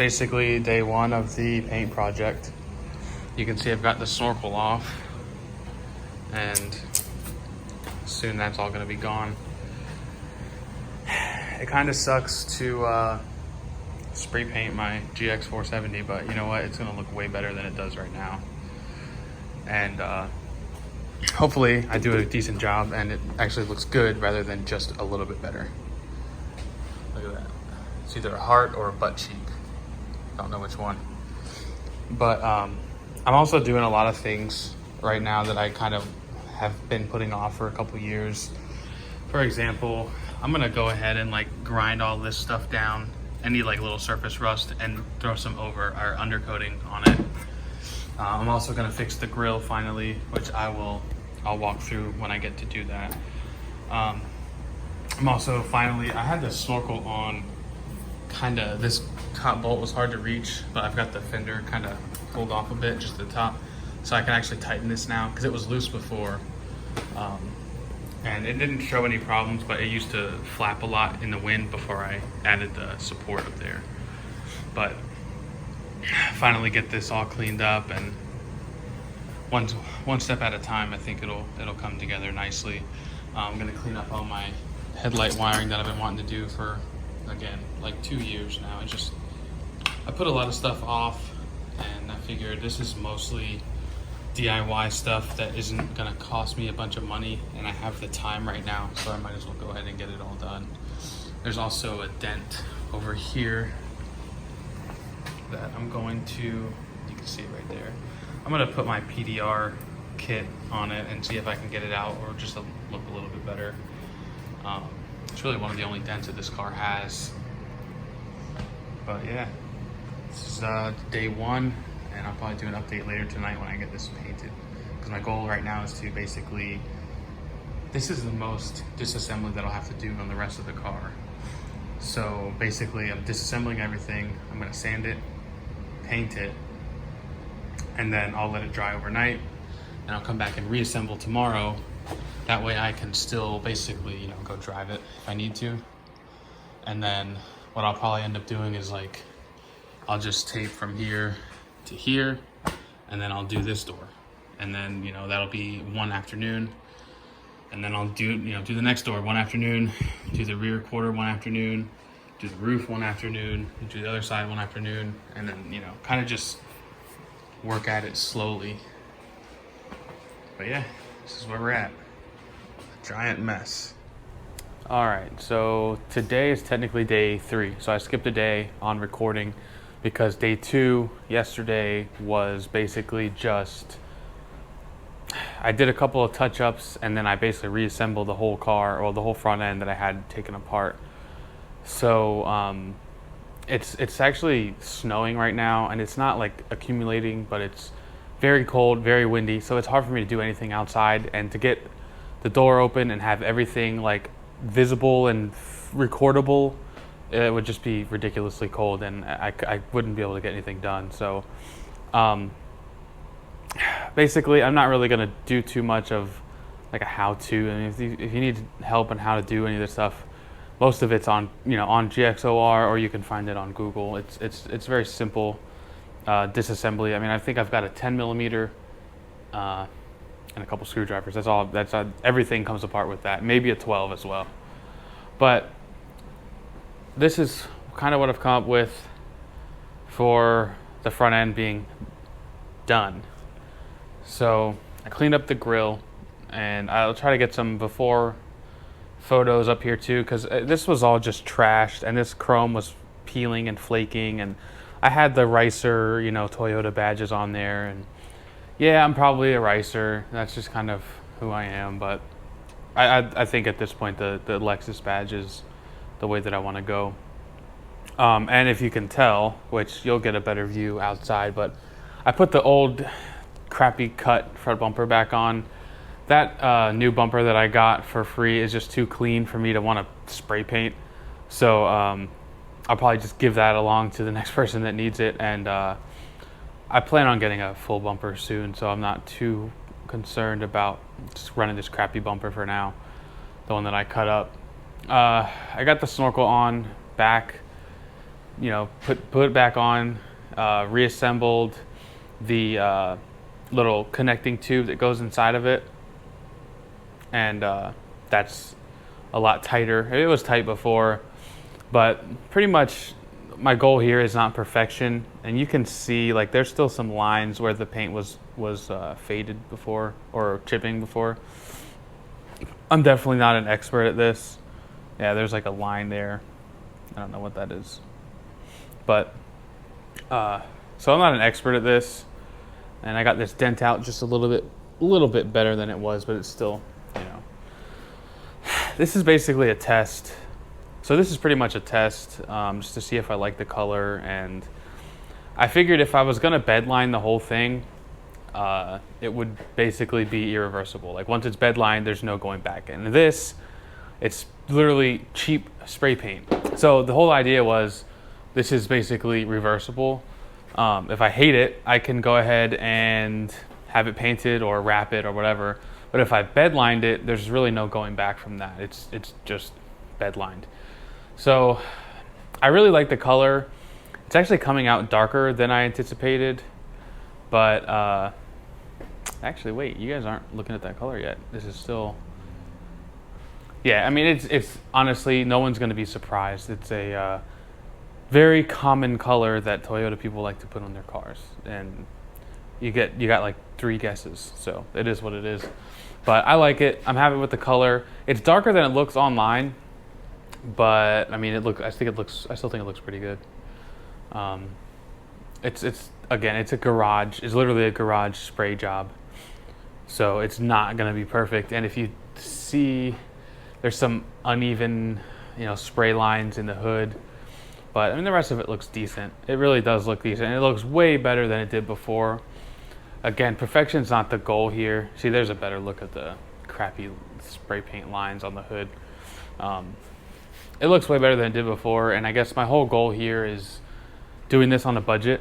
basically day one of the paint project. You can see I've got the snorkel off, and soon that's all gonna be gone. It kind of sucks to spray paint my GX470, but you know what? It's gonna look way better than it does right now. And hopefully I do a decent job and it actually looks good rather than just a little bit better. Look at that. It's either a heart or a butt cheek. Don't know which one. But I'm also doing a lot of things right now that I kind of have been putting off for a couple years. For example, I'm gonna go ahead and like grind all this stuff down, any like little surface rust, and throw some undercoating on it. I'm also gonna fix the grill finally, which I'll walk through when I get to do that. I'm also finally, I had the snorkel on, this top bolt was hard to reach, but I've got the fender kind of pulled off a bit, just the top, so I can actually tighten this now, because it was loose before. And it didn't show any problems, but it used to flap a lot in the wind before I added the support up there. But finally get this all cleaned up, and one step at a time, I think it'll come together nicely. I'm gonna clean up all my headlight wiring that I've been wanting to do for, again, like 2 years now. I put a lot of stuff off, and I figured this is mostly DIY stuff that isn't gonna cost me a bunch of money, and I have the time right now, so I might as well go ahead and get it all done. There's also a dent over here that I'm going to, you can see it right there. I'm gonna put my PDR kit on it and see if I can get it out or just look a little bit better. It's really one of the only dents that this car has. But yeah, this is day one, and I'll probably do an update later tonight when I get this painted. Because my goal right now is to basically, this is the most disassembly that I'll have to do on the rest of the car. So basically I'm disassembling everything, I'm gonna sand it, paint it, and then I'll let it dry overnight, and I'll come back and reassemble tomorrow. That way I can still basically, go drive it if I need to. And then what I'll probably end up doing is like, I'll just tape from here to here, and then I'll do this door. And then, that'll be one afternoon. And then I'll do the next door one afternoon, do the rear quarter one afternoon, do the roof one afternoon, do the other side one afternoon, and then, kind of just work at it slowly. But yeah, this is where we're at. A giant mess. All right, so today is technically day 3. So I skipped a day on recording because day 2 yesterday was basically just, I did a couple of touch-ups, and then I basically reassembled the whole car, or the whole front end that I had taken apart. So it's actually snowing right now, and it's not like accumulating, but it's very cold, very windy, so it's hard for me to do anything outside. And to get the door open and have everything like visible and recordable, it would just be ridiculously cold, and I wouldn't be able to get anything done. So basically I'm not really going to do too much of like a how-to. I mean, if you need help on how to do any of this stuff, most of it's on on GXOR, or you can find it on Google. It's very simple disassembly. I mean, I think I've got a 10mm and a couple screwdrivers. That's all. Everything comes apart with that. Maybe a 12 as well. But this is kind of what I've come up with for the front end being done. So I cleaned up the grill, and I'll try to get some before photos up here too, because this was all just trashed, and this chrome was peeling and flaking, and I had the Ricer, Toyota badges on there, and yeah, I'm probably a Ricer. That's just kind of who I am, but I think at this point the Lexus badge is the way that I want to go. And if you can tell, which you'll get a better view outside, but I put the old crappy cut front bumper back on. That new bumper that I got for free is just too clean for me to want to spray paint. So I'll probably just give that along to the next person that needs it. And I plan on getting a full bumper soon, so I'm not too concerned about just running this crappy bumper for now, the one that I cut up. I got the snorkel on back. you know, put it back on, reassembled the little connecting tube that goes inside of it, and that's a lot tighter. It was tight before, but pretty much my goal here is not perfection, and you can see like there's still some lines where the paint was faded before or chipping before. I'm definitely not an expert at this. Yeah, there's like a line there. I don't know what that is, but so I'm not an expert at this, and I got this dent out just a little bit better than it was, but it's still, you know. This is basically a test. So this is pretty much a test, just to see if I like the color, and I figured if I was gonna bedline the whole thing, it would basically be irreversible. Like once it's bedlined, there's no going back. And this, it's literally cheap spray paint. So the whole idea was, this is basically reversible. If I hate it, I can go ahead and have it painted or wrap it or whatever. But if I bedlined it, there's really no going back from that. It's just bedlined. So I really like the color. It's actually coming out darker than I anticipated, but actually wait, you guys aren't looking at that color yet. This is still, yeah, I mean, it's honestly, no one's going to be surprised. It's a very common color that Toyota people like to put on their cars, and you got like 3 guesses, so it is what it is. But I like it. I'm happy with the color. It's darker than it looks online, but I mean, I still think it looks pretty good. It's again, it's a garage. It's literally a garage spray job, so it's not gonna be perfect. And if you see, there's some uneven, you know, spray lines in the hood, but I mean, the rest of it looks decent. It really does look decent, and it looks way better than it did before. Again, perfection's not the goal here. See, there's a better look at the crappy spray paint lines on the hood. It looks way better than it did before, and I guess my whole goal here is doing this on a budget.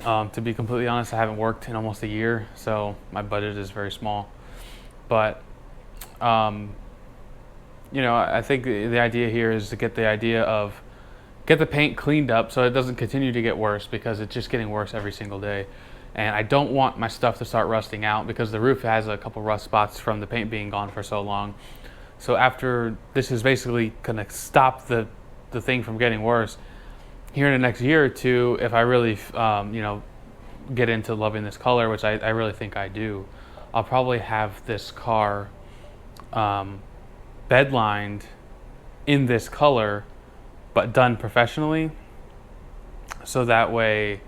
To be completely honest, I haven't worked in almost a year, so my budget is very small. But, you know, I think the idea here is to get the paint cleaned up so it doesn't continue to get worse, because it's just getting worse every single day. And I don't want my stuff to start rusting out, because the roof has a couple rust spots from the paint being gone for so long. So after this is basically gonna stop the thing from getting worse, here in the next year or two, if I really you know, get into loving this color, which I really think I do, I'll probably have this car bedlined in this color, but done professionally, so that way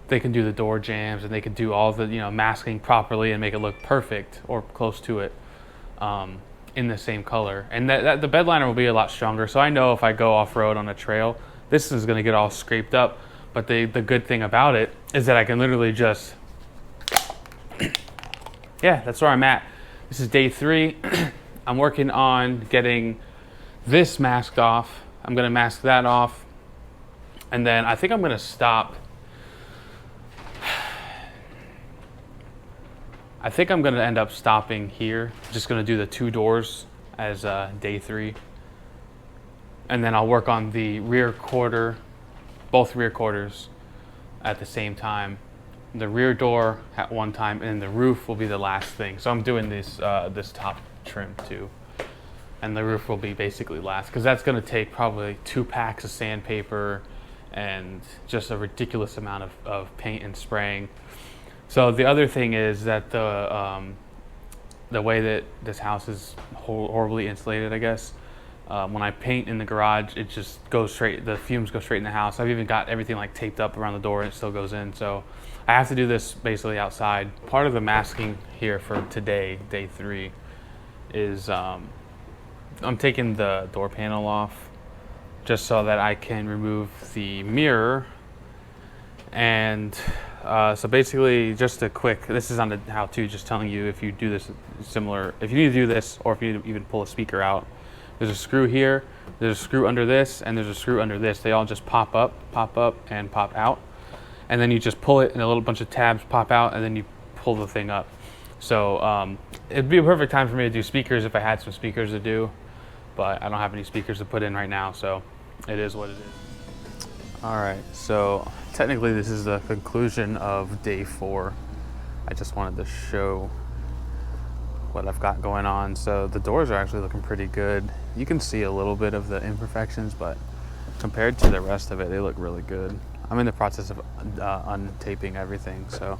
they can do the door jambs and they can do all the, you know, masking properly and make it look perfect or close to it, in the same color. And that the bedliner will be a lot stronger. So I know if I go off-road on a trail, this is going to get all scraped up. But the good thing about it is that I can literally just, yeah, that's where I'm at. This is day 3. I'm working on getting this masked off. I'm going to mask that off. And then I think I'm going to stop. I think I'm going to end up stopping here. Just going to do the 2 doors as day 3. And then I'll work on the rear quarter, both rear quarters at the same time. The rear door at one time, and the roof will be the last thing. So I'm doing this top trim too. And the roof will be basically last, because that's going to take probably 2 packs of sandpaper and just a ridiculous amount of paint and spraying. So the other thing is that the way that this house is horribly insulated, I guess, when I paint in the garage, it just goes straight, the fumes go straight in the house. I've even got everything like taped up around the door and it still goes in. So I have to do this basically outside. Part of the masking here for today, day 3, is I'm taking the door panel off just so that I can remove the mirror. And so basically, just a quick, this is on the how-to, just telling you if you do this similar, if you need to do this, or if you need to even pull a speaker out. There's a screw here, there's a screw under this, and there's a screw under this. They all just pop up, and pop out. And then you just pull it, and a little bunch of tabs pop out, and then you pull the thing up. So it'd be a perfect time for me to do speakers if I had some speakers to do, but I don't have any speakers to put in right now, so it is what it is. All right, so technically this is the conclusion of day 4. I just wanted to show what I've got going on. So the doors are actually looking pretty good. You can see a little bit of the imperfections, but compared to the rest of it, they look really good. I'm in the process of untaping everything, so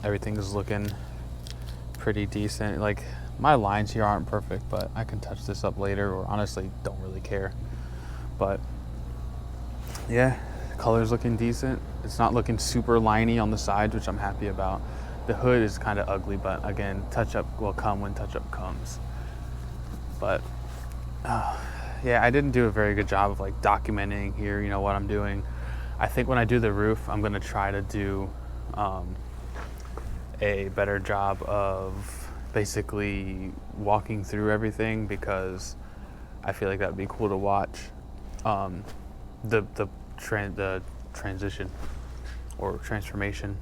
everything is looking pretty decent. Like, my lines here aren't perfect, but I can touch this up later, or honestly don't really care. But yeah, the color's looking decent. It's not looking super liney on the sides, which I'm happy about. The hood is kind of ugly, but again, touch-up will come when touch-up comes. But yeah, I didn't do a very good job of like documenting here, you know, what I'm doing. I think when I do the roof, I'm gonna try to do a better job of basically walking through everything, because I feel like that would be cool to watch. The transition or transformation.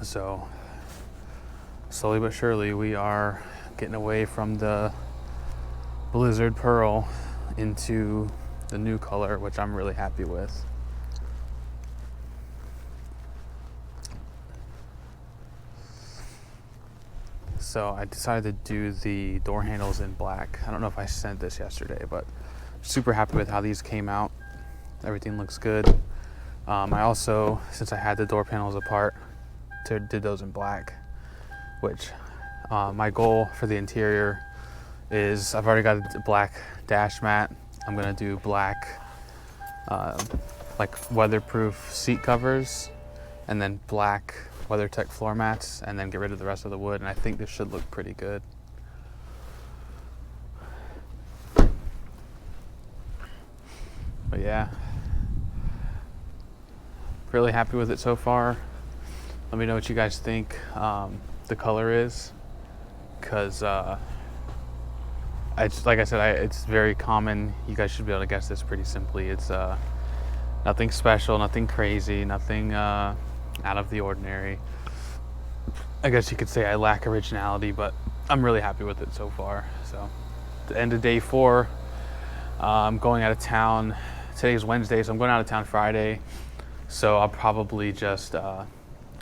So slowly but surely we are getting away from the Blizzard Pearl into the new color, which I'm really happy with. So I decided to do the door handles in black. I don't know if I sent this yesterday, but super happy with how these came out. Everything looks good. I also, since I had the door panels apart, did those in black, which my goal for the interior is, I've already got a black dash mat. I'm gonna do black like weatherproof seat covers, and then black WeatherTech floor mats, and then get rid of the rest of the wood, and I think this should look pretty good. But yeah, really happy with it so far. Let me know what you guys think the color is, because it's, like I said, it's very common. You guys should be able to guess this pretty simply. It's nothing special, nothing crazy, nothing out of the ordinary. I guess you could say I lack originality, but I'm really happy with it so far. So, the end of day 4, I'm going out of town. Today's Wednesday, so I'm going out of town Friday. So I'll probably just,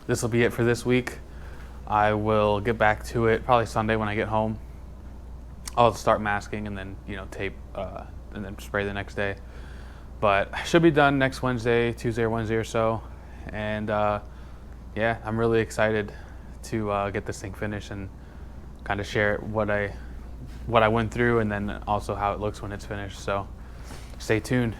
this will be it for this week. I will get back to it probably Sunday when I get home. I'll start masking and then, you know, tape and then spray the next day. But I should be done next Wednesday, Tuesday or Wednesday or so. And yeah, I'm really excited to get this thing finished and kind of share what I went through, and then also how it looks when it's finished. So stay tuned.